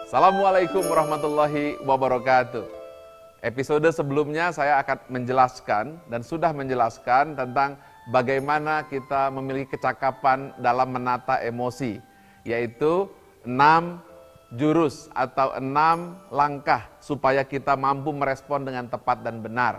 Assalamualaikum warahmatullahi wabarakatuh. Episode sebelumnya saya akan menjelaskan dan sudah menjelaskan tentang bagaimana kita memiliki kecakapan dalam menata emosi, yaitu 6 jurus atau 6 langkah supaya kita mampu merespon dengan tepat dan benar.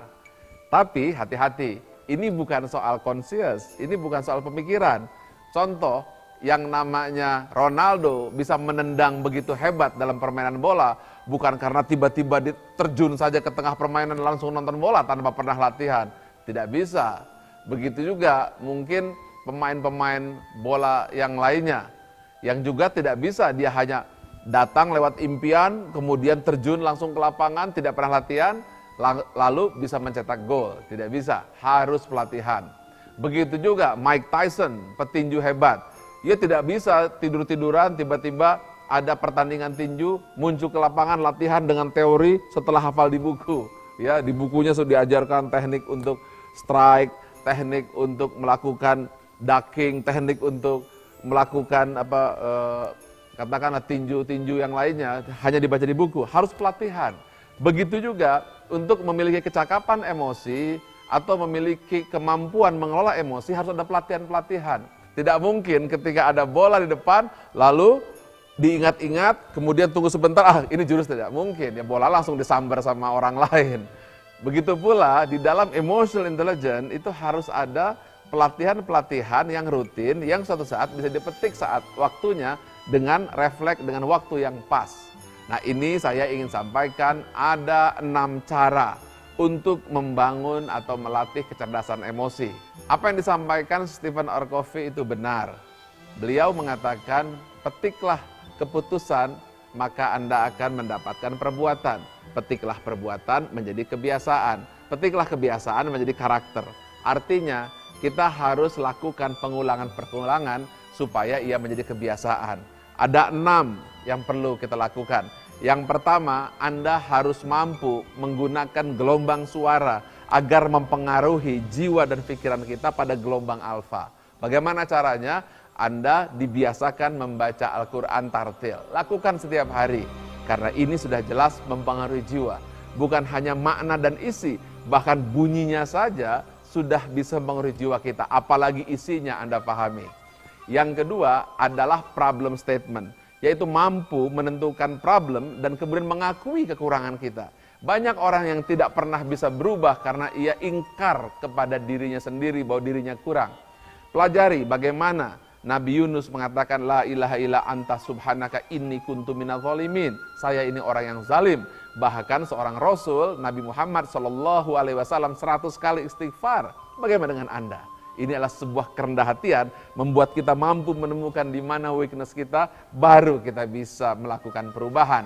Tapi hati-hati, ini bukan soal conscious, ini bukan soal pemikiran. Contoh, yang namanya Ronaldo bisa menendang begitu hebat dalam permainan bola bukan karena tiba-tiba terjun saja ke tengah permainan langsung nonton bola tanpa pernah latihan. Tidak bisa. Begitu juga mungkin pemain-pemain bola yang lainnya yang juga tidak bisa, dia hanya datang lewat impian kemudian terjun langsung ke lapangan, tidak pernah latihan lalu bisa mencetak gol. Tidak bisa, harus pelatihan. Begitu juga Mike Tyson, petinju hebat. Dia tidak bisa tidur-tiduran, tiba-tiba ada pertandingan tinju, muncul ke lapangan, latihan dengan teori setelah hafal di buku. Ya, di bukunya sudah diajarkan teknik untuk strike, teknik untuk melakukan ducking, teknik untuk melakukan katakanlah tinju-tinju yang lainnya, hanya dibaca di buku. Harus pelatihan. Begitu juga untuk memiliki kecakapan emosi atau memiliki kemampuan mengelola emosi harus ada pelatihan-pelatihan. Tidak mungkin ketika ada bola di depan, lalu diingat-ingat, kemudian tunggu sebentar, ini jurus, tidak mungkin. Ya bola langsung disambar sama orang lain. Begitu pula di dalam emotional intelligence itu harus ada pelatihan-pelatihan yang rutin, yang suatu saat bisa dipetik saat waktunya dengan refleks, dengan waktu yang pas. Nah ini saya ingin sampaikan ada 6 cara untuk membangun atau melatih kecerdasan emosi. Apa yang disampaikan Stephen R. Covey itu benar. Beliau mengatakan, petiklah keputusan, maka Anda akan mendapatkan perbuatan. Petiklah perbuatan menjadi kebiasaan. Petiklah kebiasaan menjadi karakter. Artinya, kita harus lakukan pengulangan-pengulangan supaya ia menjadi kebiasaan. Ada 6 yang perlu kita lakukan. Yang pertama, Anda harus mampu menggunakan gelombang suara agar mempengaruhi jiwa dan pikiran kita pada gelombang alfa. Bagaimana caranya? Anda dibiasakan membaca Al-Quran tartil. Lakukan setiap hari, karena ini sudah jelas mempengaruhi jiwa. Bukan hanya makna dan isi, bahkan bunyinya saja sudah bisa mempengaruhi jiwa kita. Apalagi isinya Anda pahami. Yang kedua adalah problem statement, yaitu mampu menentukan problem dan kemudian mengakui kekurangan kita. Banyak orang yang tidak pernah bisa berubah karena ia ingkar kepada dirinya sendiri bahwa dirinya kurang. Pelajari bagaimana Nabi Yunus mengatakan, La ilaha illa anta subhanaka inni kuntu minadh dhalimin. Saya ini orang yang zalim. Bahkan seorang Rasul, Nabi Muhammad SAW 100 kali istighfar. Bagaimana dengan Anda? Ini adalah sebuah kerendah hatian, membuat kita mampu menemukan di mana weakness kita, baru kita bisa melakukan perubahan.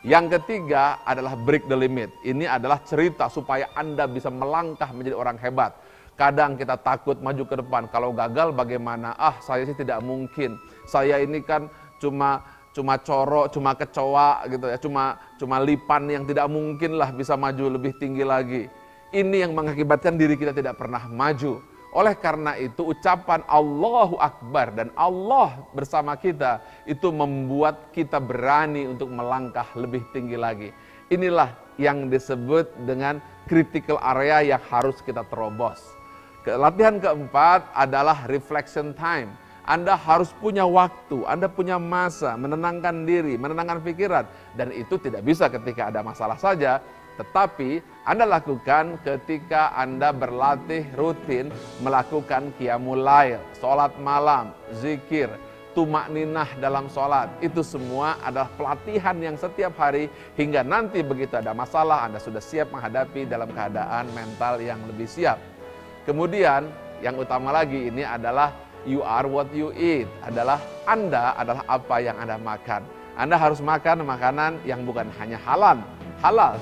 Yang ketiga adalah break the limit. Ini adalah cerita supaya Anda bisa melangkah menjadi orang hebat. Kadang kita takut maju ke depan, kalau gagal bagaimana? Saya sih tidak mungkin. Saya ini kan cuma corok, cuma kecoa gitu ya, cuma lipan yang tidak mungkin lah bisa maju lebih tinggi lagi. Ini yang mengakibatkan diri kita tidak pernah maju. Oleh karena itu ucapan Allahu Akbar dan Allah bersama kita itu membuat kita berani untuk melangkah lebih tinggi lagi. Inilah yang disebut dengan critical area yang harus kita terobos. Latihan keempat adalah reflection time. Anda harus punya waktu, Anda punya masa menenangkan diri, menenangkan pikiran. Dan itu tidak bisa ketika ada masalah saja. Tetapi Anda lakukan ketika Anda berlatih rutin melakukan qiyamul lail, sholat malam, zikir, tumakninah dalam sholat. Itu semua adalah pelatihan yang setiap hari hingga nanti begitu ada masalah Anda sudah siap menghadapi dalam keadaan mental yang lebih siap. Kemudian yang utama lagi ini adalah you are what you eat. Adalah Anda adalah apa yang Anda makan. Anda harus makan makanan yang bukan hanya halal,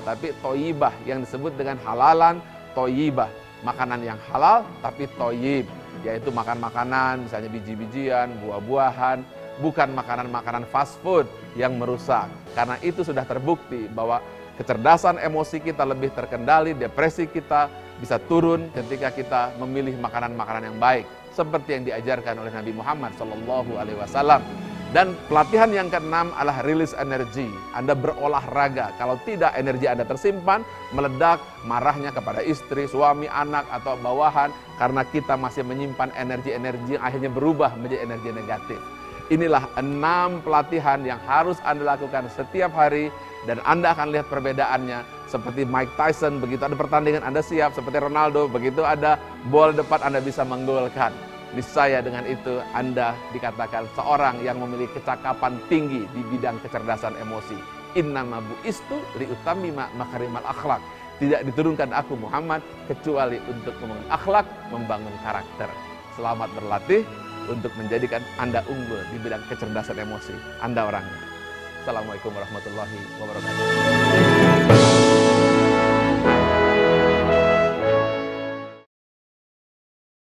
tapi toyibah, yang disebut dengan halalan toyibah. Makanan yang halal tapi toyib, yaitu makan makanan misalnya biji-bijian, buah-buahan, bukan makanan-makanan fast food yang merusak. Karena itu sudah terbukti bahwa kecerdasan emosi kita lebih terkendali, depresi kita bisa turun ketika kita memilih makanan-makanan yang baik, seperti yang diajarkan oleh Nabi Muhammad SAW. Dan pelatihan yang keenam adalah rilis energi. Anda berolahraga. Kalau tidak, energi Anda tersimpan, meledak, marahnya kepada istri, suami, anak, atau bawahan. Karena kita masih menyimpan energi-energi yang akhirnya berubah menjadi energi negatif. Inilah 6 pelatihan yang harus Anda lakukan setiap hari. Dan Anda akan lihat perbedaannya. Seperti Mike Tyson, begitu ada pertandingan Anda siap. Seperti Ronaldo, begitu ada bola depan Anda bisa menggolkan. Niscaya dengan itu Anda dikatakan seorang yang memiliki kecakapan tinggi di bidang kecerdasan emosi. Innama bu'istu liutammima makarimal akhlak. Tidak diturunkan aku Muhammad kecuali untuk membangun akhlak, membangun karakter. Selamat berlatih untuk menjadikan Anda unggul di bidang kecerdasan emosi. Anda orangnya. Assalamualaikum warahmatullahi wabarakatuh.